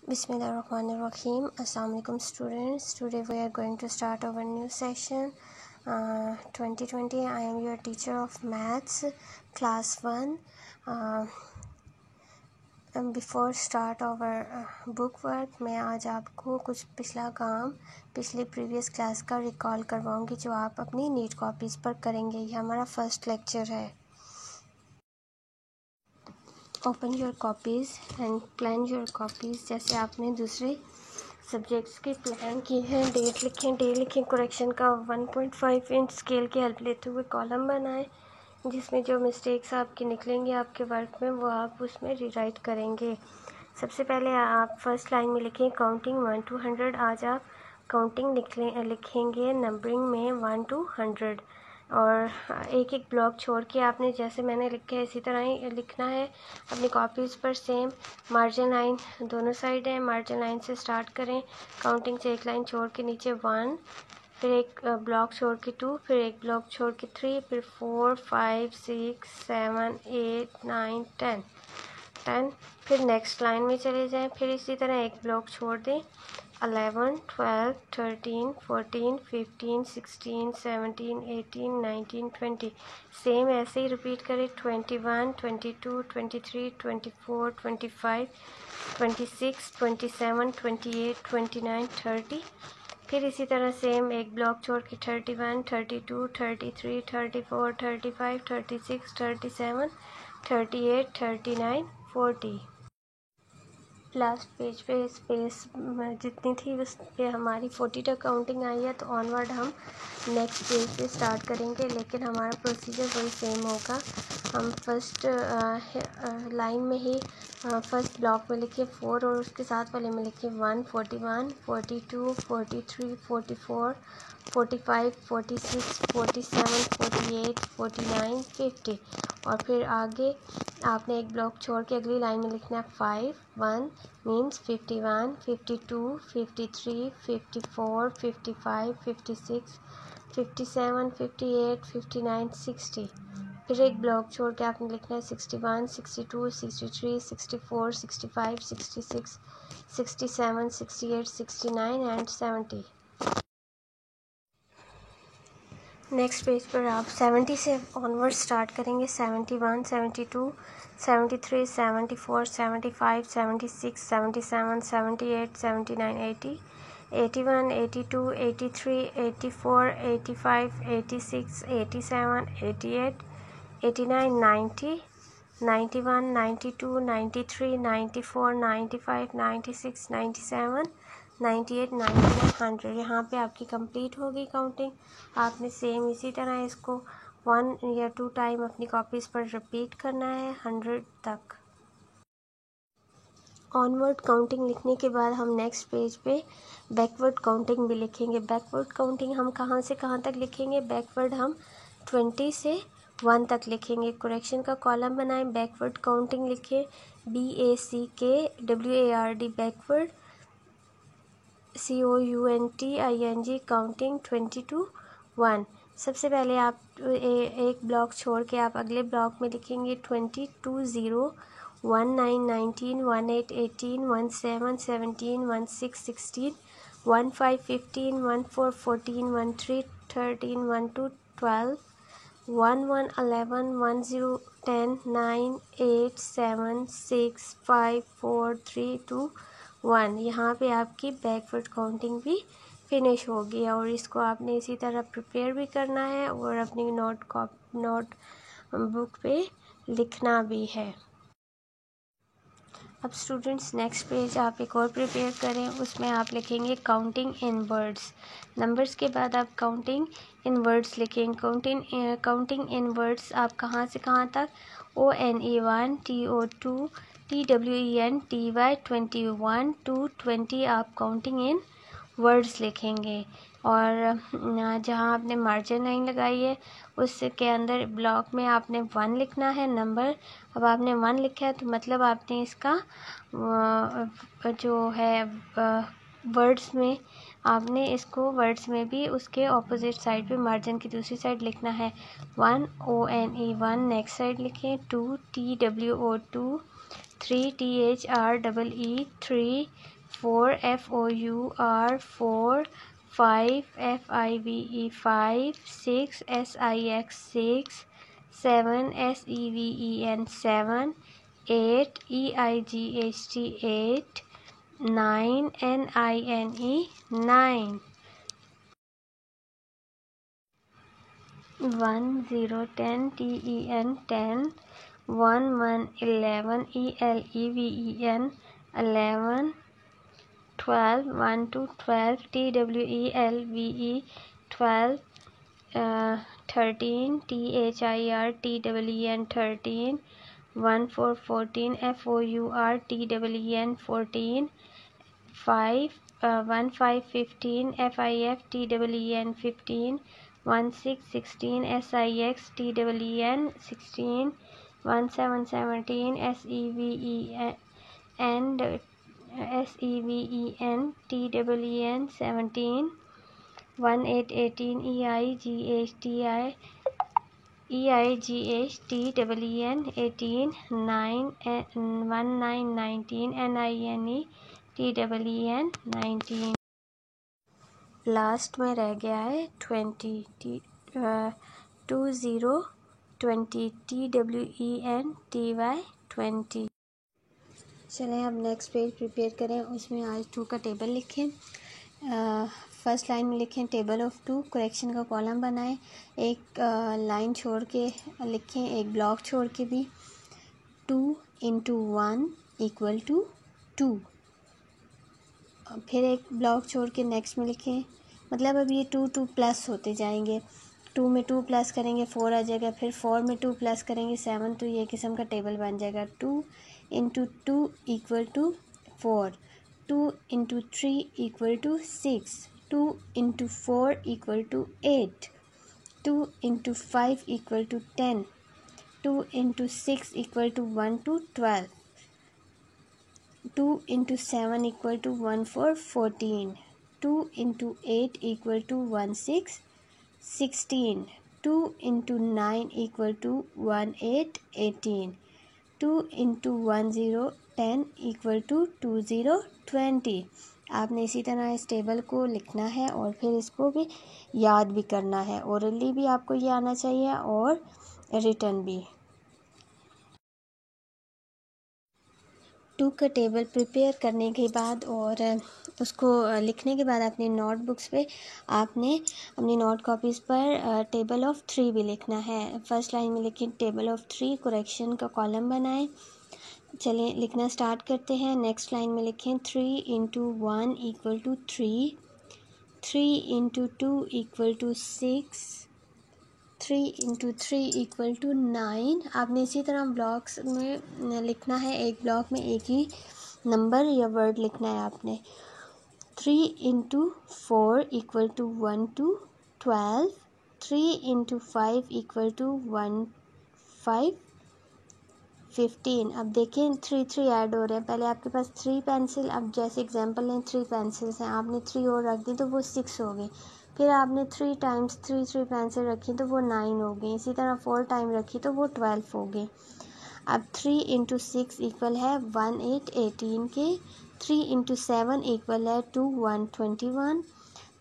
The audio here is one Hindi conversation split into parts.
Bismillahirrahmanirrahim. Assalamu alaikum students. Today we are going to start our new session 2020. I am your teacher of maths class 1. Before start our book work, मैं आज आपको कुछ पिछले प्रीवियस क्लास का रिकॉल करवाऊंगी जो आप अपनी नीट कॉपीज़ पर करेंगे। ये हमारा फर्स्ट लेक्चर है। Open your copies and plan your copies. जैसे आपने दूसरे सब्जेक्ट्स के प्लान किए हैं, डे लिखें, करेक्शन का 1.5 इंच स्केल की हेल्प लेते हुए कॉलम बनाएं, जिसमें जो मिस्टेक्स आपके निकलेंगे आपके वर्क में वो आप उसमें रीराइट करेंगे। सबसे पहले आप फर्स्ट लाइन में लिखें काउंटिंग 1 to 100। आज आप काउंटिंग लिखेंगे नंबरिंग में 1 to 100 और एक एक ब्लॉक छोड़ के आपने जैसे मैंने लिखा है इसी तरह ही लिखना है अपनी कॉपीज़ पर। सेम मार्जिन लाइन दोनों साइड है, मार्जिन लाइन से स्टार्ट करें, काउंटिंग से एक लाइन छोड़ के नीचे 1, फिर एक ब्लॉक छोड़ के 2, फिर एक ब्लॉक छोड़ के 3, फिर 4, 5, 6, 7, 8, 9, 10। फिर नेक्स्ट लाइन में चले जाएं, फिर इसी तरह एक ब्लॉक छोड़ दें 11, 12, 13, 14, 15, 16, 17, 18, 19, 20। सेम ऐसे ही रिपीट करें 21, 22, 23, 24, 25, 26, 27, 28, 29, 30। फिर इसी तरह सेम एक ब्लॉक छोड़ के 31, 32, 33, 34, 35, 36, 37, 38, 39, 40। लास्ट पेज पे स्पेस जितनी थी उस पे हमारी 40 तक काउंटिंग आई है, तो ऑनवर्ड हम नेक्स्ट पेज पे स्टार्ट करेंगे, लेकिन हमारा प्रोसीजर वही सेम होगा। हम फर्स्ट लाइन में ही फर्स्ट ब्लॉक में लिखे 4 और उसके साथ वाले में लिखे 1, 41, 42, 43, 44, 45, 46, 47, 48, 49, 50 और फिर आगे आपने एक ब्लॉक छोड़ के अगली लाइन में लिखना है 5, 1 मीन्स 51, 52, 53, 54, 55, 56, 57, 58, 59, 60। फिर एक ब्लॉक छोड़ के आपने लिखना है 61, 62, 63, 64, 65, 66, 67, 68, 69 एंड 70। नेक्स्ट पेज पर आप 70 से ऑनवर्ड स्टार्ट करेंगे। 71, 72, 73, 74, 75, 76, 77, 78, 79, 80, 81, 82, 83, 84, 85, 86, 87, 88, 89, 90, 91, 92, 93, 94, 95, 96, 97, 98, 99, 100। यहाँ पे आपकी कंप्लीट होगी काउंटिंग। आपने सेम इसी तरह इसको 1 या 2 टाइम अपनी कॉपीज़ पर रिपीट करना है 100 तक। ऑनवर्ड काउंटिंग लिखने के बाद हम नेक्स्ट पेज पे बैकवर्ड काउंटिंग भी लिखेंगे। बैकवर्ड काउंटिंग हम कहाँ से कहाँ तक लिखेंगे? बैकवर्ड हम 20 से 1 तक लिखेंगे। करेक्शन का कॉलम बनाएं, बैकवर्ड काउंटिंग लिखें BACKWARD backward, COUNTING counting 20 to 1। सबसे पहले आप एक ब्लॉक छोड़ के आप अगले ब्लॉक में लिखेंगे 20, 20, 19, 19, 18, 18, 17, 17, 16, 16, 15, 15, 14, 14, 13, 13, 12, 12, 11, 11, 10, 10, 9, 8, 7, 6, 5, 4, 3, 2, 1। यहाँ पे आपकी बैकवर्ड काउंटिंग भी फिनिश होगी और इसको आपने इसी तरह प्रिपेयर भी करना है और अपनी नोट बुक पे लिखना भी है। अब स्टूडेंट्स नेक्स्ट पेज आप एक और प्रिपेयर करें, उसमें आप लिखेंगे काउंटिंग इन वर्ड्स। नंबर्स के बाद आप काउंटिंग इन वर्ड्स लिखेंगे। काउंटिंग इन वर्ड्स आप कहाँ से कहाँ तक? ONE1, TO2, TWEN, TY 21 to 20 आप काउंटिंग इन वर्ड्स लिखेंगे। और जहाँ आपने मार्जिन लाइन लगाई है उसके अंदर ब्लॉक में आपने 1 लिखना है नंबर। अब आपने 1 लिखा है तो मतलब आपने इसका जो है वर्ड्स में आपने इसको वर्ड्स में भी उसके ऑपोजिट साइड पे मार्जिन की दूसरी साइड लिखना है। 1 ONE1 नेक्स्ट साइड लिखें। 2 TWO2, 3 THREE 3, 4 FOUR 4, 5 FIVE 5, 6 SIX 6, 7 SEVEN 7, 8 EIGHT 8, 9 NINE 9, 1 0 10 TEN 10, 1 1 11 ELEVEN 11, 12 1 2 12 TWELVE 12, 13 THIRTWEN 13, 1 4 14 FOUR TWEN 14, 5 1 5 15 FIF TWEN 15, 1 6 16 SIX TWEN 16, 1 7 17 SEVEN TWEN 17, 1 8 18 EIGHTWEN 18, 9 1 9 19 NINE TWEN 19। Last में रह गया है 20 20 20 TWEN TY 20। चलें अब नेक्स्ट पेज प्रिपेयर करें, उसमें आज 2 का टेबल लिखें। फर्स्ट लाइन में लिखें टेबल ऑफ 2, करेक्शन का कॉलम बनाएं, एक लाइन छोड़ के लिखें, एक ब्लॉक छोड़ के भी। 2 × 1 = 2, फिर एक ब्लॉक छोड़ के नेक्स्ट में लिखें, मतलब अब ये 2 2 प्लस होते जाएंगे। 2 में 2 प्लस करेंगे 4 आ जाएगा, फिर 4 में 2 प्लस करेंगे 7, तो ये किस्म का टेबल बन जाएगा। 2 × 2 = 4, 2 × 3 = 6, 2 × 4 = 8, 2 × 5 = 10, 2 × 6 = 1 to 12, 2 × 7 = 1 4 14, 2 × 8 = 1 16, 2 × 9 = 1 8 18, 2 × 1 0 10 = 2 0 20। आपने इसी तरह इस टेबल को लिखना है और फिर इसको भी याद भी करना है, ओरली भी आपको ये आना चाहिए और रिटन भी। 2 का टेबल प्रिपेयर करने के बाद और उसको लिखने के बाद अपनी नोटबुक्स पे आपने अपनी नोट कॉपीज़ पर टेबल ऑफ 3 भी लिखना है। फर्स्ट लाइन में लिखें टेबल ऑफ 3, करेक्शन का कॉलम बनाएं। चलें लिखना स्टार्ट करते हैं। नेक्स्ट लाइन में लिखें 3 × 1 = 3, 3 × 2 = 6, 3 × 3 = 9। आपने इसी तरह ब्लॉक्स में लिखना है, एक ब्लॉक में एक ही नंबर या वर्ड लिखना है आपने। 3 × 4 = 1 to 12, 3 × 5 = 1 5 15। अब देखें 3 3 ऐड हो रहे हैं। पहले आपके पास 3 पेंसिल, अब जैसे एग्जांपल लें 3 पेंसिल्स हैं, आपने 3 और रख दी तो वो 6 हो गई। फिर आपने 3 टाइम्स 3 पेंसिल रखी तो वो 9 हो गई। इसी तरह 4 टाइम रखी तो वो 12 हो गई। अब 3 × 6 = है 1 8 18 के, 3 × 7 = है 2 1 21,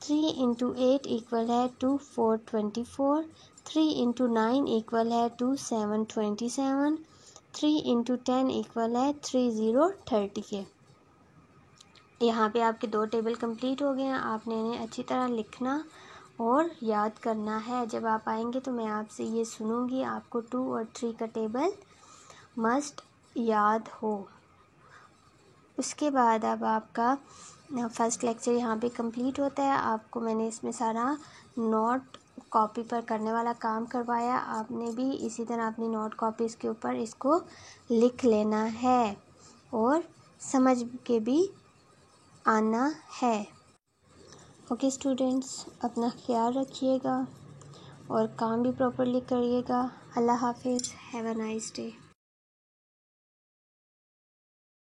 3 × 8 = है 2 4 24, 3 × 9 = है 2 7 27, 3 × 10 = है 3 0 30 के। यहाँ पे आपके 2 टेबल कंप्लीट हो गए हैं। आपने इन्हें अच्छी तरह लिखना और याद करना है। जब आप आएंगे तो मैं आपसे ये सुनूंगी, आपको 2 और 3 का टेबल मस्ट याद हो। उसके बाद अब आपका फर्स्ट लेक्चर यहाँ पे कंप्लीट होता है। आपको मैंने इसमें सारा नोट कॉपी पर करने वाला काम करवाया। आपने भी इसी तरह अपनी नोट कॉपीज़ के ऊपर इसको लिख लेना है और समझ के भी आना है। ओके स्टूडेंट्स, अपना ख्याल रखिएगा और काम भी प्रॉपरली करिएगा। अल्लाह हाफिज़, हैव अ नाइस डे।